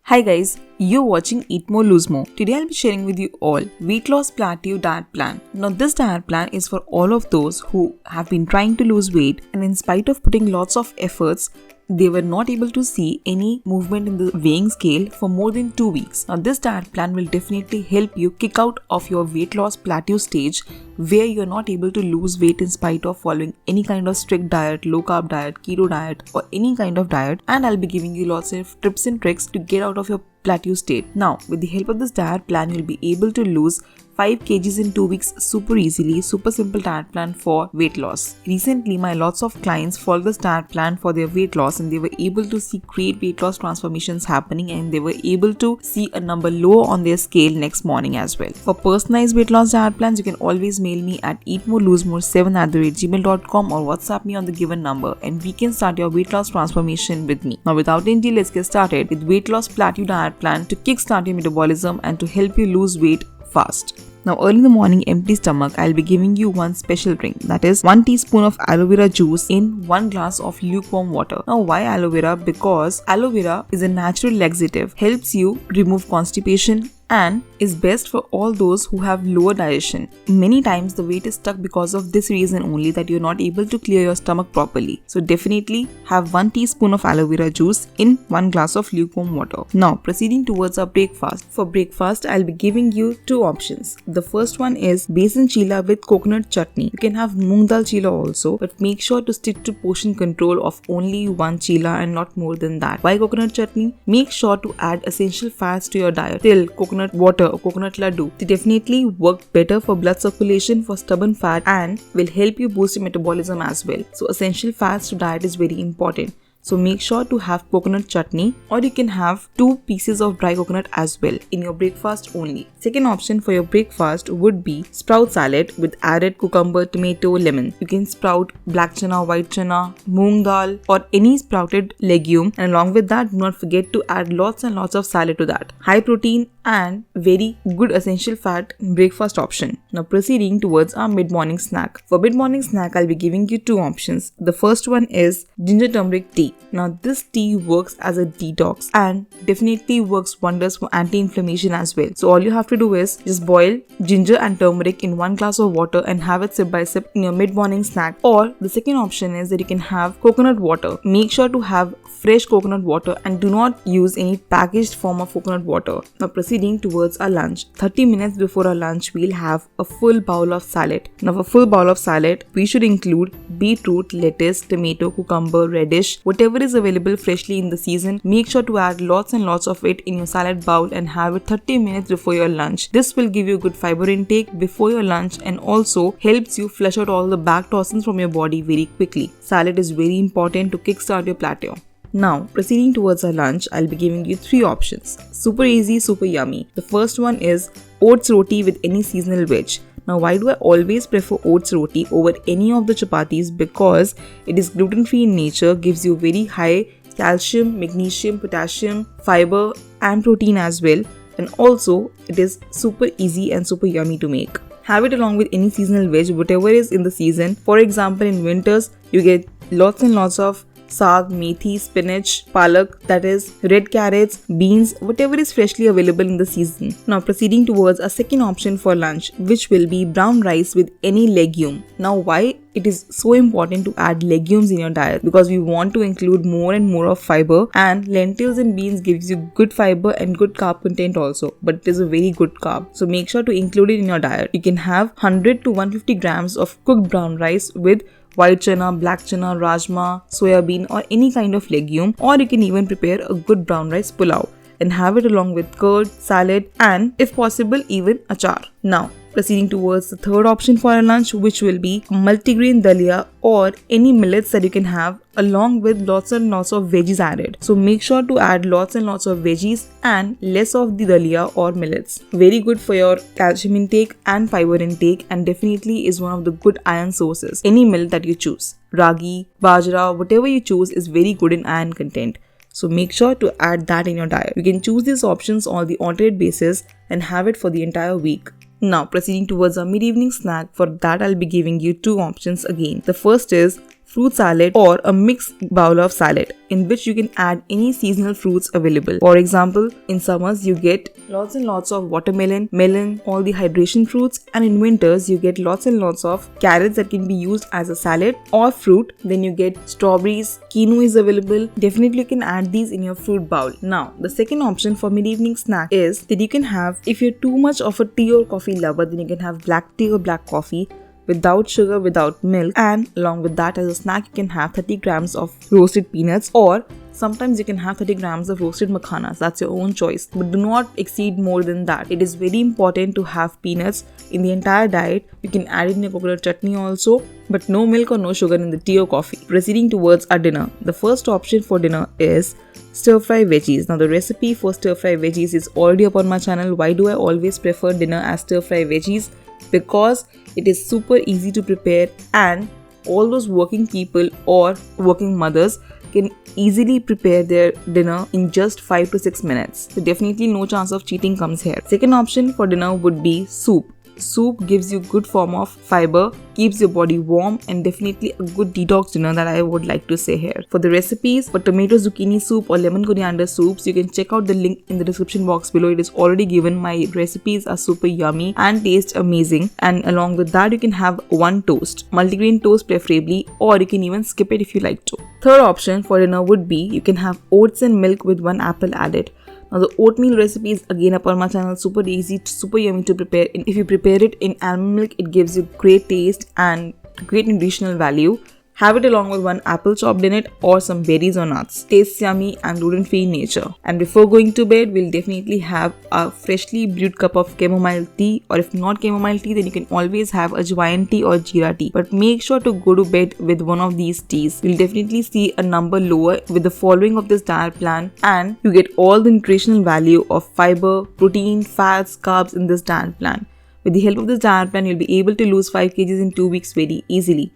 Hi guys, you're watching Eat More Lose More. Today I'll be sharing with you all weight loss plateau diet plan. Now this diet plan is for all of those who have been trying to lose weight and in spite of putting lots of efforts, they were not able to see any movement in the weighing scale for more than 2 weeks. Now this diet plan will definitely help you kick out of your weight loss plateau stage where you're not able to lose weight in spite of following any kind of strict diet, low carb diet, keto diet or any kind of diet, and I'll be giving you lots of tips and tricks to get out of your plateau state. Now with the help of this diet plan you'll be able to lose 5 kgs in 2 weeks super easily. Super simple diet plan for weight loss. Recently my lots of clients followed this diet plan for their weight loss and they were able to see great weight loss transformations happening and they were able to see a number lower on their scale next morning as well. For personalized weight loss diet plans you can always mail me at eatmorelosemore7@gmail.com or WhatsApp me on the given number and we can start your weight loss transformation with me. Now without any delay, let's get started with weight loss plateau diet plan to kickstart your metabolism and to help you lose weight fast. Now early in the morning, empty stomach, I'll be giving you one special drink, that is 1 teaspoon of aloe vera juice in 1 glass of lukewarm water. Now why aloe vera? Because aloe vera is a natural laxative, helps you remove constipation and is best for all those who have lower digestion. Many times the weight is stuck because of this reason only, that you're not able to clear your stomach properly. So definitely have 1 teaspoon of aloe vera juice in 1 glass of lukewarm water. Now proceeding towards our breakfast. For breakfast I'll be giving you 2 options. The first one is besan chilla with coconut chutney. You can have moong dal chilla also, but make sure to stick to portion control of only 1 chilla and not more than that. Why coconut chutney? Make sure to add essential fats to your diet. Till coconut water or coconut laddu. They definitely work better for blood circulation, for stubborn fat and will help you boost your metabolism as well. So essential fats to diet is very important. So make sure to have coconut chutney or you can have 2 pieces of dry coconut as well in your breakfast only. Second option for your breakfast would be sprout salad with added cucumber, tomato, lemon. You can sprout black chana, white chana, moong dal or any sprouted legume, and along with that do not forget to add lots and lots of salad to that. High protein and very good essential fat breakfast option. Now proceeding towards our mid-morning snack. For mid-morning snack I'll be giving you 2 options. The first one is ginger turmeric tea. Now this tea works as a detox and definitely works wonders for anti-inflammation as well. So all you have to do is just boil ginger and turmeric in 1 glass of water and have it sip by sip in your mid-morning snack. Or the second option is that you can have coconut water. Make sure to have fresh coconut water and do not use any packaged form of coconut water. Now proceeding towards our lunch. 30 minutes before our lunch we'll have a full bowl of salad. Now for full bowl of salad we should include beetroot, lettuce, tomato, cucumber, radish, whatever is available freshly in the season. Make sure to add lots and lots of it in your salad bowl and have it 30 minutes before your lunch. This will give you good fiber intake before your lunch and also helps you flush out all the back toxins from your body very quickly. Salad is very important to kickstart your plateau. Now, proceeding towards our lunch, I'll be giving you 3 options. Super easy, super yummy. The first one is oats roti with any seasonal veg. Now, why do I always prefer oats roti over any of the chapatis? Because it is gluten-free in nature, gives you very high calcium, magnesium, potassium, fiber and protein as well. And also, it is super easy and super yummy to make. Have it along with any seasonal veg, whatever is in the season. For example, in winters, you get lots and lots of saag, methi, spinach, palak, that is red carrots, beans, whatever is freshly available in the season. Now proceeding towards a second option for lunch, which will be brown rice with any legume. Now why it is so important to add legumes in your diet? Because we want to include more and more of fiber, and lentils and beans gives you good fiber and good carb content also, but it is a very good carb. So make sure to include it in your diet. You can have 100 to 150 grams of cooked brown rice with white chana, black chana, rajma, soya bean or any kind of legume, or you can even prepare a good brown rice pulao and have it along with curd, salad and if possible even achar. Now proceeding towards the third option for our lunch, which will be multigrain dalia or any millets that you can have along with lots and lots of veggies added. So make sure to add lots and lots of veggies and less of the dalia or millets. Very good for your calcium intake and fiber intake and definitely is one of the good iron sources. Any millet that you choose, ragi, bajra, whatever you choose is very good in iron content. So make sure to add that in your diet. You can choose these options on the alternate basis and have it for the entire week. Now proceeding towards our mid-evening snack. For that I'll be giving you 2 options again. The first is fruit salad, or a mixed bowl of salad in which you can add any seasonal fruits available. For example, in summers you get lots and lots of watermelon, melon, all the hydration fruits, and in winters you get lots and lots of carrots that can be used as a salad or fruit. Then you get strawberries, quinoa is available. Definitely you can add these in your fruit bowl. Now, the second option for mid-evening snack is that you can have, if you're too much of a tea or coffee lover, then you can have black tea or black coffee without sugar, without milk, and along with that as a snack you can have 30 grams of roasted peanuts, or sometimes you can have 30 grams of roasted makhanas. That's your own choice, but do not exceed more than that. It is very important to have peanuts in the entire diet. You can add it in your coconut chutney also, but no milk or no sugar in the tea or coffee. Proceeding towards our dinner, the first option for dinner is stir-fry veggies. Now the recipe for stir-fry veggies is already up on my channel. Why do I always prefer dinner as stir-fry veggies? Because it is super easy to prepare, and all those working people or working mothers can easily prepare their dinner in just 5 to 6 minutes. So definitely no chance of cheating comes here. Second option for dinner would be soup. Soup gives you good form of fiber, keeps your body warm, and definitely a good detox dinner that I would like to say here. For the recipes for tomato zucchini soup or lemon coriander soups, you can check out the link in the description box below. It is already given. My recipes are super yummy and taste amazing, and along with that you can have one toast, multigrain toast preferably, or you can even skip it if you like to. Third option for dinner would be you can have oats and milk with 1 apple added. Now the oatmeal recipe is again up on my channel, super easy, super yummy to prepare. And if you prepare it in almond milk, it gives you great taste and great nutritional value. Have it along with 1 apple chopped in it or some berries or nuts. Tastes yummy and gluten-free in nature. And before going to bed, we'll definitely have a freshly brewed cup of chamomile tea, or if not chamomile tea, then you can always have ajwain tea or jeera tea. But make sure to go to bed with one of these teas. You'll definitely see a number lower with the following of this diet plan, and you get all the nutritional value of fiber, protein, fats, carbs in this diet plan. With the help of this diet plan, you'll be able to lose 5 kgs in 2 weeks very easily.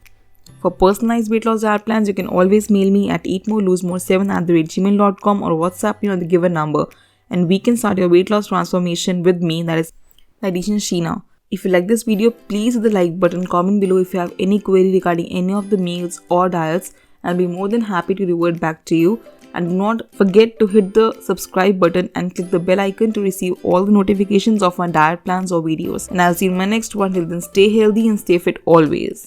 For personalized weight loss diet plans, you can always mail me at eatmorelosemore7@gmail.com or WhatsApp me on the given number, and we can start your weight loss transformation with me, that is Dietitian Sheena. If you like this video, please hit the like button, comment below if you have any query regarding any of the meals or diets. I'll be more than happy to revert back to you. And do not forget to hit the subscribe button and click the bell icon to receive all the notifications of my diet plans or videos. And I'll see you in my next one. Till then, stay healthy and stay fit always.